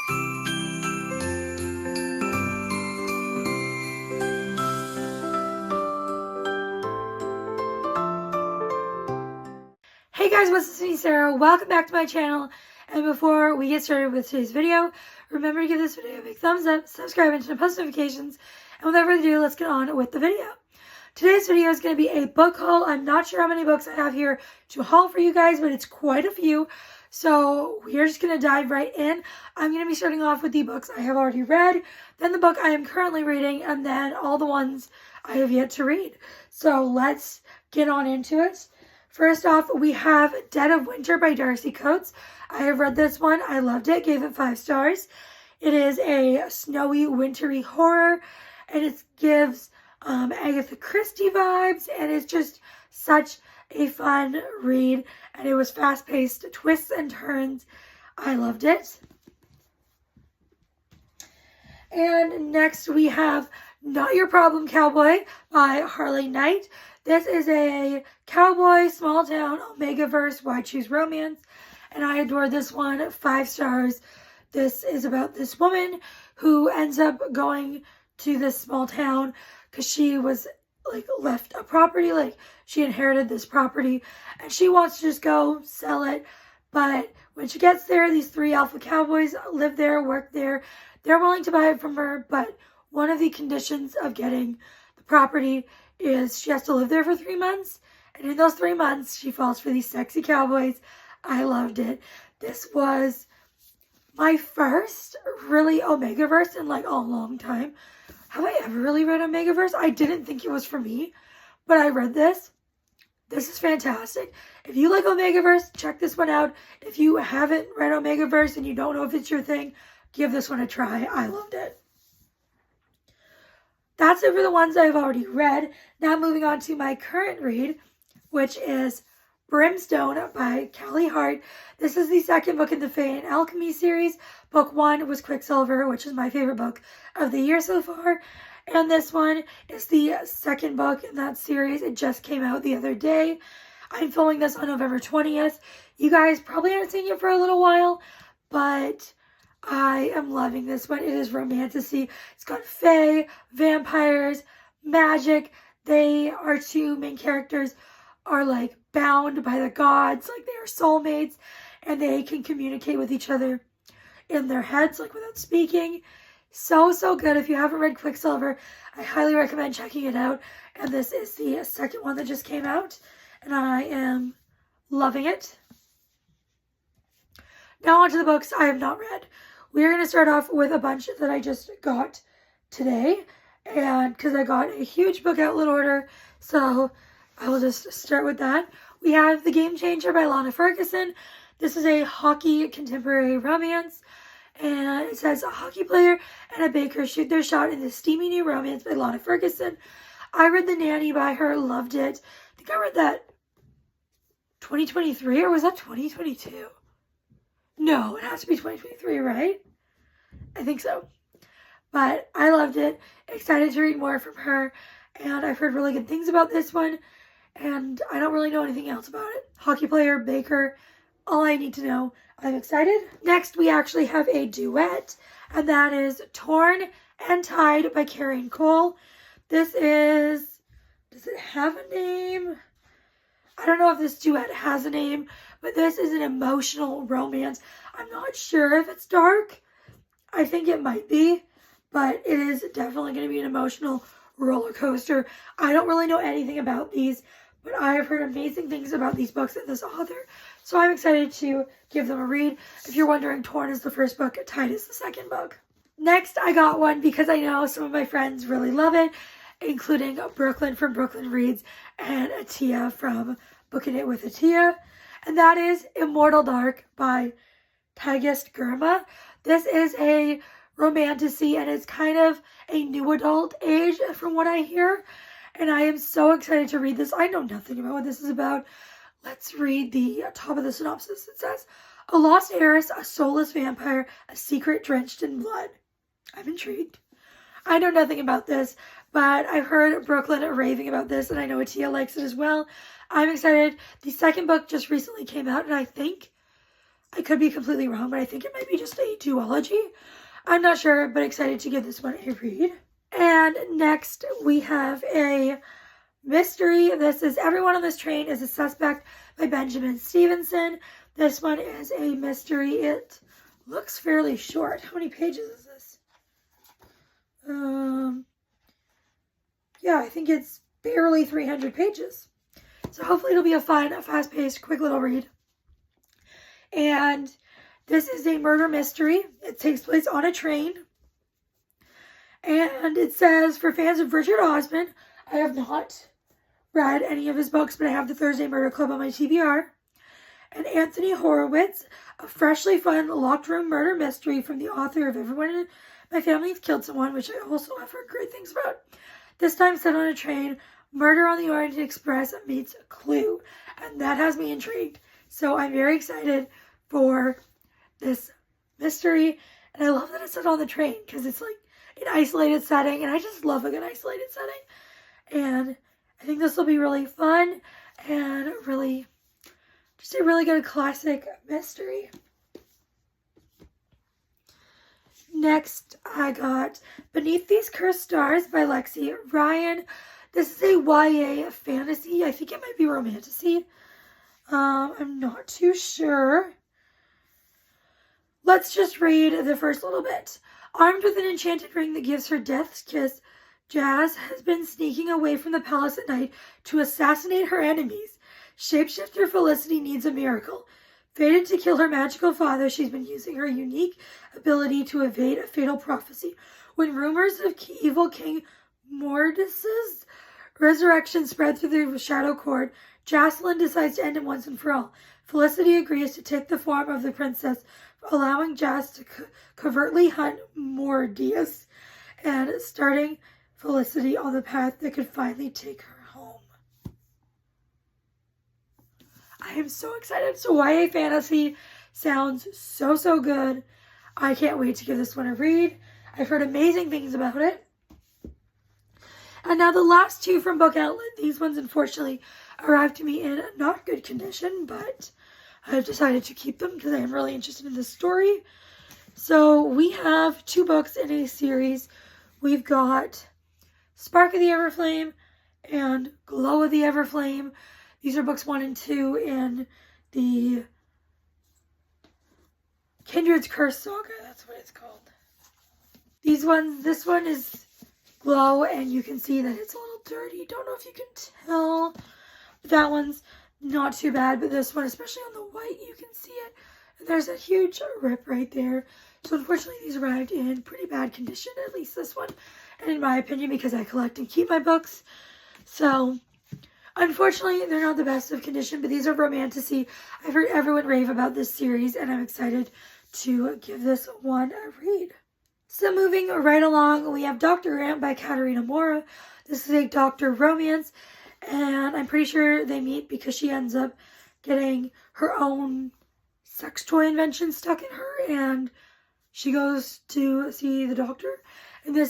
Hey guys, what's up? It's me, Sarah. Welcome back to my channel. And before we get started with today's video, remember to give this video a big thumbs up, subscribe, and turn on post notifications. And without further ado, let's get on with the video. Today's video is going to be a book haul. I'm not sure how many books I have here to haul for you guys, but it's quite a few. So we're just going to dive right in. I'm going to be starting off with the books I have already read, then the book I am currently reading, and then all the ones I have yet to read. So let's get on into it. First off, we have Dead of Winter by Darcy Coates. I have read this one. I loved it. Gave it 5 stars. It is a snowy, wintry horror, and it gives Agatha Christie vibes, and it's just such a fun read, and it was fast-paced, twists and turns. I loved it. And next we have Not Your Problem Cowboy by Harley Knight. This is a cowboy, small town, Omegaverse, why choose romance? And I adored this one, 5 stars. This is about this woman who ends up going to this small town because she was left a property, she inherited this property and she wants to just go sell it. But when she gets there, these 3 alpha cowboys live there, work there. They're willing to buy it from her, but one of the conditions of getting the property is she has to live there for 3 months. And in those 3 months, she falls for these sexy cowboys. I loved it. This was my first really Omegaverse in a long time. Have I ever really read Omegaverse? I didn't think it was for me, but I read this. This is fantastic. If you like Omegaverse, check this one out. If you haven't read Omegaverse and you don't know if it's your thing, give this one a try. I loved it. That's it for the ones I've already read. Now moving on to my current read, which is Brimstone by Callie Hart. This is the second book in the Fae and Alchemy series. Book 1 was Quicksilver, which is my favorite book of the year so far. And this one is the second book in that series. It just came out the other day. I'm filming this on November 20th. You guys probably haven't seen it for a little while, but I am loving this one. It is romantasy. It's got fae, vampires, magic. They are 2 main characters are bound by the gods, they are soulmates, and they can communicate with each other in their heads, without speaking. So good. If you haven't read Quicksilver, I highly recommend checking it out. And this is the second one that just came out, and I am loving it. Now on to the books I have not read. We're going to start off with a bunch that I just got today, and because I got a huge book outlet order, so I will just start with that. We have The Game Changer by Lana Ferguson. This is a hockey contemporary romance, and it says a hockey player and a baker shoot their shot in this steamy new romance by Lana Ferguson. I read The Nanny by her, loved it. I think I read that 2023, or was that 2022? No, it has to be 2023, right? I think so. But I loved it. Excited to read more from her, and I've heard really good things about this one. And I don't really know anything else about it. Hockey player, baker, all I need to know. I'm excited. Next, we actually have a duet, and that is Torn and Tied by Karen Cole. This is, does it have a name? I don't know if this duet has a name, but this is an emotional romance. I'm not sure if it's dark. I think it might be, but it is definitely going to be an emotional roller coaster. I don't really know anything about these, but I have heard amazing things about these books and this author, so I'm excited to give them a read. If you're wondering, Torn is the first book, Tied is the second book. Next, I got one because I know some of my friends really love it, including Brooklyn from Brooklyn Reads and Atia from Booking It with Atia, and that is Immortal Dark by Tigist Gurma. This is a romantasy, and it's kind of a new adult age from what I hear. And I am so excited to read this. I know nothing about what this is about. Let's read the top of the synopsis. It says, a lost heiress, a soulless vampire, a secret drenched in blood. I'm intrigued. I know nothing about this, but I've heard Brooklyn raving about this, and I know Atia likes it as well. I'm excited. The second book just recently came out, and I think I could be completely wrong, but I think it might be just a duology. I'm not sure, but excited to give this one a read. And next we have a mystery. This is Everyone on This Train is a Suspect by Benjamin Stevenson. This one is a mystery. It looks fairly short. How many pages is this? Yeah, I think it's barely 300 pages. So hopefully it'll be a fun, fast-paced, quick little read. And this is a murder mystery. It takes place on a train. And it says, for fans of Richard Osman, I have not read any of his books, but I have the Thursday Murder Club on my TBR. And Anthony Horowitz, a freshly fun locked room murder mystery from the author of Everyone in My Family Has Killed Someone, which I also have heard great things about. This time set on a train, Murder on the Orient Express meets Clue. And that has me intrigued. So I'm very excited for this mystery. And I love that it's set on the train because it's like an isolated setting. And I just love a good isolated setting. And I think this will be really fun and really, just a really good classic mystery. Next, I got Beneath These Cursed Stars by Lexi Ryan. This is a YA fantasy. I think it might be romantasy. I'm not too sure. Let's just read the first little bit. Armed with an enchanted ring that gives her death's kiss, Jazz has been sneaking away from the palace at night to assassinate her enemies. Shapeshifter Felicity needs a miracle. Fated to kill her magical father, she's been using her unique ability to evade a fatal prophecy. When rumors of evil King Mordas's resurrection spread through the Shadow Court, Jocelyn decides to end him once and for all. Felicity agrees to take the form of the princess, allowing Jazz to covertly hunt Mordius and starting Felicity on the path that could finally take her home. I am so excited. So YA fantasy sounds so good. I can't wait to give this one a read. I've heard amazing things about it. And now the last two from Book Outlet. These ones unfortunately arrived to me in not good condition, but I've decided to keep them because I am really interested in this story. So we have two books in a series. We've got Spark of the Everflame and Glow of the Everflame. These are books 1 and 2 in the Kindred's Curse saga. That's what it's called. This one is Glow, and you can see that it's a little dirty. Don't know if you can tell. That one's not too bad, but this one, especially on the white, you can see it. And there's a huge rip right there. So unfortunately, these arrived in pretty bad condition, at least this one. And in my opinion, because I collect and keep my books. So unfortunately, they're not the best of condition, but these are romantasy. I've heard everyone rave about this series, and I'm excited to give this one a read. So moving right along, we have Dr. Grant by Katerina Mora. This is a doctor romance, and I'm pretty sure they meet because she ends up getting her own sex toy invention stuck in her, and she goes to see the doctor. And it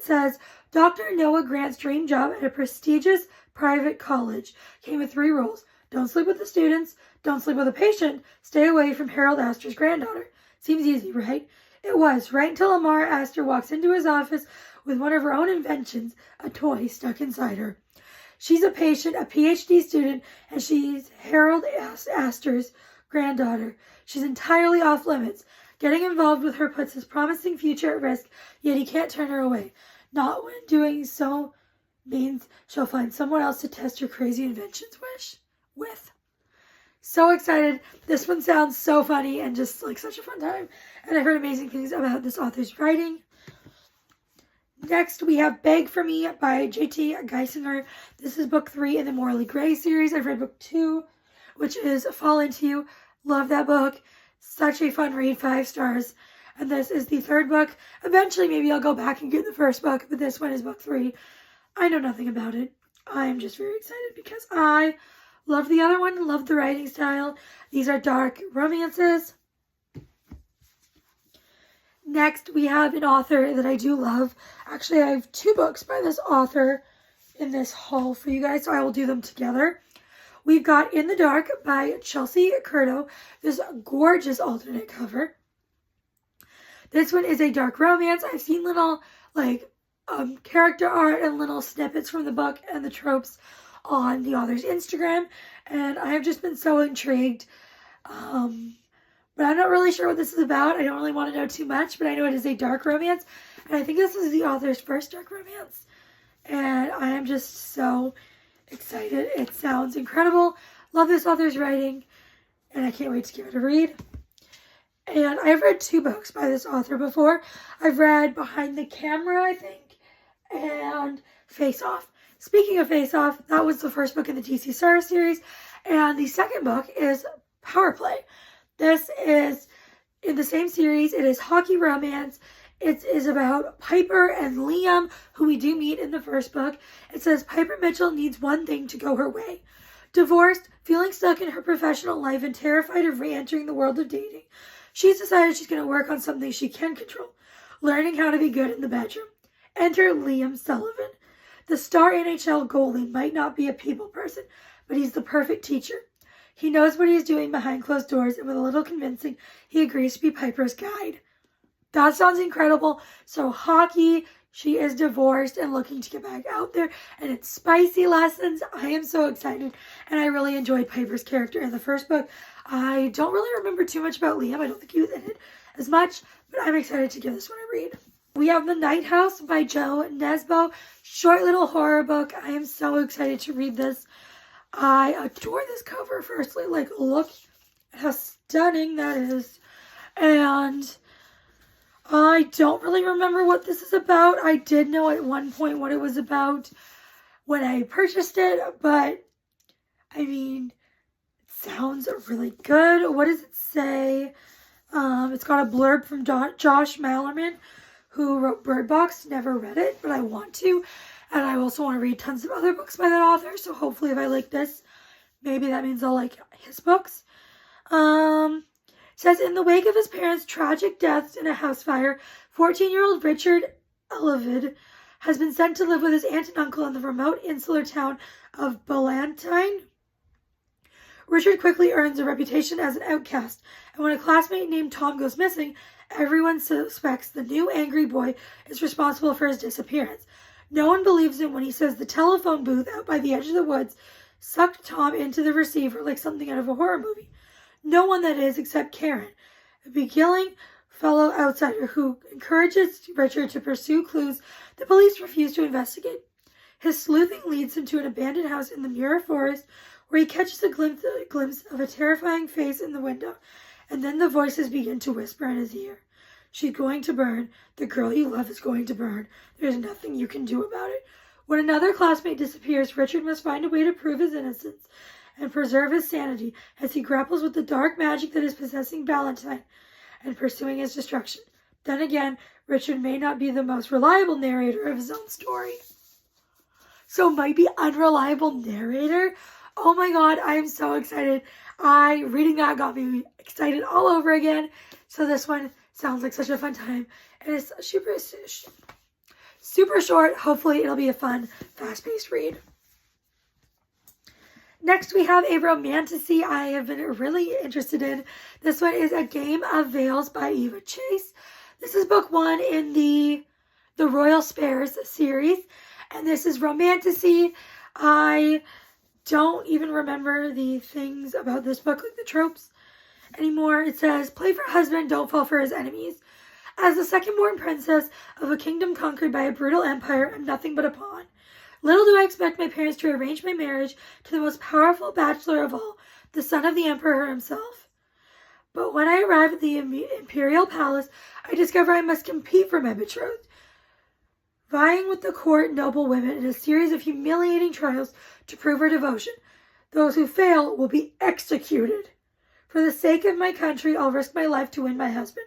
says, Dr. Noah Grant's dream job at a prestigious private college came with 3 rules. Don't sleep with the students, don't sleep with a patient, stay away from Harold Astor's granddaughter. Seems easy, right? It was, right until Amara Astor walks into his office with one of her own inventions, a toy stuck inside her. She's a patient, a PhD student, and she's Harold Astor's granddaughter. She's entirely off limits. Getting involved with her puts his promising future at risk, yet he can't turn her away. Not when doing so means she'll find someone else to test her crazy inventions with. So excited. This one sounds so funny and just like such a fun time. And I've heard amazing things about this author's writing. Next, we have Beg for Me by J.T. Geisinger. This is book 3 in the Morley Gray series. I've read book 2, which is Fall Into You. Love that book. Such a fun read, 5 stars. And this is the 3rd book. Eventually, maybe I'll go back and get the 1st book, but this one is book 3. I know nothing about it. I'm just very excited because I love the other one, love the writing style. These are dark romances. Next, we have an author that I do love. Actually, I have 2 books by this author in this haul for you guys, so I will do them together. We've got In the Dark by Chelsea Curto, this gorgeous alternate cover. This one is a dark romance. I've seen little character art and little snippets from the book and the tropes on the author's Instagram, and I have just been so intrigued. But I'm not really sure what this is about. I don't really want to know too much, but I know it is a dark romance, and I think this is the author's first dark romance, and I am just so excited. It sounds incredible. Love this author's writing, and I can't wait to give it a read. And I've read 2 books by this author before. I've read Behind the Camera, I think, and Face Off. Speaking of Face Off, that was the first book in the TC Star series, and the second book is Power Play. This is in the same series. It is hockey romance. It is about Piper and Liam, who we do meet in the first book. It says Piper Mitchell needs one thing to go her way. Divorced, feeling stuck in her professional life and terrified of re-entering the world of dating, she's decided she's going to work on something she can control, learning how to be good in the bedroom. Enter Liam Sullivan. The star NHL goalie might not be a people person, but he's the perfect teacher. He knows what he's doing behind closed doors, and with a little convincing, he agrees to be Piper's guide. That sounds incredible. So hockey, she is divorced and looking to get back out there, and it's spicy lessons. I am so excited, and I really enjoyed Piper's character in the first book. I don't really remember too much about Liam. I don't think he was in it as much, but I'm excited to give this one a read. We have The Night House by Jo Nesbo. Short little horror book. I am so excited to read this. I adore this cover, firstly. Look at how stunning that is. And I don't really remember what this is about. I did know at one point what it was about when I purchased it, but I mean, it sounds really good. What does it say? It's got a blurb from Josh Malerman, who wrote Bird Box. Never read it, but I want to. And I also want to read tons of other books by that author. So hopefully if I like this, maybe that means I'll like his books. It says, in the wake of his parents' tragic deaths in a house fire, 14-year-old Richard Ellivid has been sent to live with his aunt and uncle in the remote insular town of Ballantine. Richard quickly earns a reputation as an outcast, and when a classmate named Tom goes missing, everyone suspects the new angry boy is responsible for his disappearance. No one believes him when he says the telephone booth out by the edge of the woods sucked Tom into the receiver like something out of a horror movie. No one, that is, except Karen, a beguiling fellow outsider who encourages Richard to pursue clues the police refuse to investigate. His sleuthing leads him to an abandoned house in the Muir Forest, where he catches a glimpse of a terrifying face in the window, and then the voices begin to whisper in his ear. She's going to burn. The girl you love is going to burn. There's nothing you can do about it. When another classmate disappears, Richard must find a way to prove his innocence and preserve his sanity as he grapples with the dark magic that is possessing Ballantine and pursuing his destruction. Then again, Richard may not be the most reliable narrator of his own story. So might be unreliable narrator? Oh my god, I am so excited. Reading that got me excited all over again. So this one sounds like such a fun time. And it's super short. Hopefully it'll be a fun, fast-paced read. Next, we have a romantasy I have been really interested in. This one is A Game of Veils by Eva Chase. This is book 1 in the Royal Spares series. And this is romantasy. I don't even remember the things about this book, like the tropes, anymore. It says, play for husband, don't fall for his enemies. As the second-born princess of a kingdom conquered by a brutal empire, I'm nothing but a pawn. Little do I expect my parents to arrange my marriage to the most powerful bachelor of all, the son of the emperor himself. But when I arrive at the imperial palace, I discover I must compete for my betrothed, vying with the court noble women in a series of humiliating trials to prove her devotion. Those who fail will be executed. For the sake of my country, I'll risk my life to win my husband,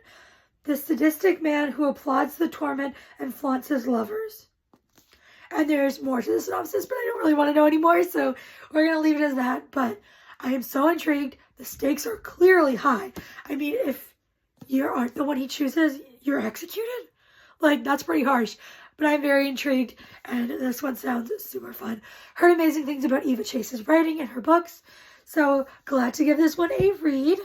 the sadistic man who applauds the torment and flaunts his lovers. And there's more to the synopsis, but I don't really want to know anymore, so we're going to leave it as that. But I am so intrigued. The stakes are clearly high. I mean, if you aren't the one he chooses, you're executed? Like, that's pretty harsh. but I'm very intrigued, and this one sounds super fun. Heard amazing things about Eva Chase's writing and her books, so glad to give this one a read.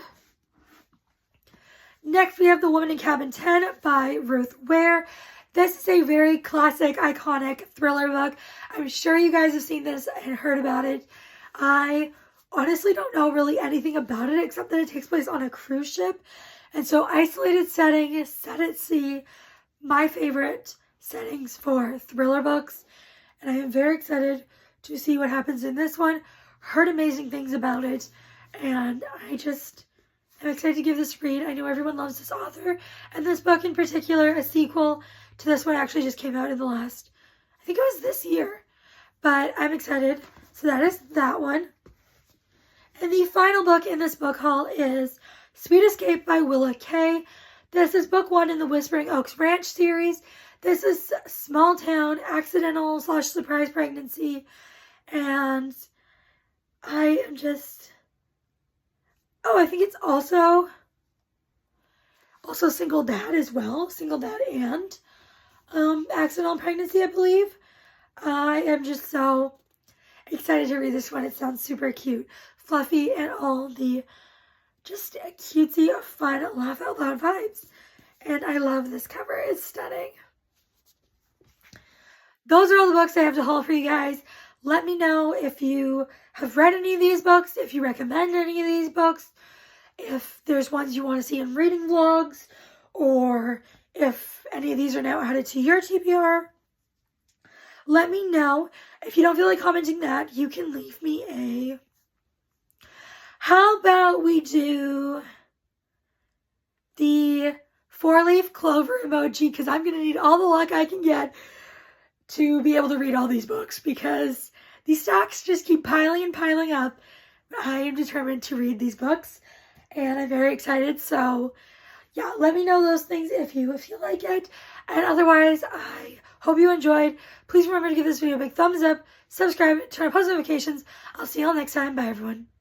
Next, we have The Woman in Cabin 10 by Ruth Ware. This is a very classic, iconic thriller book. I'm sure you guys have seen this and heard about it. I honestly don't know really anything about it except that it takes place on a cruise ship. And so isolated setting, set at sea, my favorite settings for thriller books. And I am very excited to see what happens in this one. Heard amazing things about it. And I'm excited to give this a read. I know everyone loves this author. And this book in particular, a sequel to this one, actually just came out in the last, I think it was this year. But I'm excited. So that is that one. And the final book in this book haul is Sweet Escape by Willa Kay. This is book 1 in the Whispering Oaks Ranch series. This is small town, accidental / surprise pregnancy. And I am just... I think it's also single dad as well. Single dad and accidental pregnancy, I believe. I am just so excited to read this one. It sounds super cute, fluffy, and all the just cutesy, fun, laugh out loud vibes. And I love this cover. It's stunning. Those are all the books I have to haul for you guys. Let me know if you have read any of these books, if you recommend any of these books, if there's ones you want to see in reading vlogs, or if any of these are now added to your TBR. Let me know. If you don't feel like commenting that, you can leave me a... How about we do the 4-leaf clover emoji, because I'm going to need all the luck I can get to be able to read all these books, because these stacks just keep piling and piling up. I am determined to read these books, and I'm very excited. So yeah, let me know those things if you like it. And otherwise, I hope you enjoyed. Please remember to give this video a big thumbs up, subscribe, turn on post notifications. I'll see you all next time. Bye, everyone.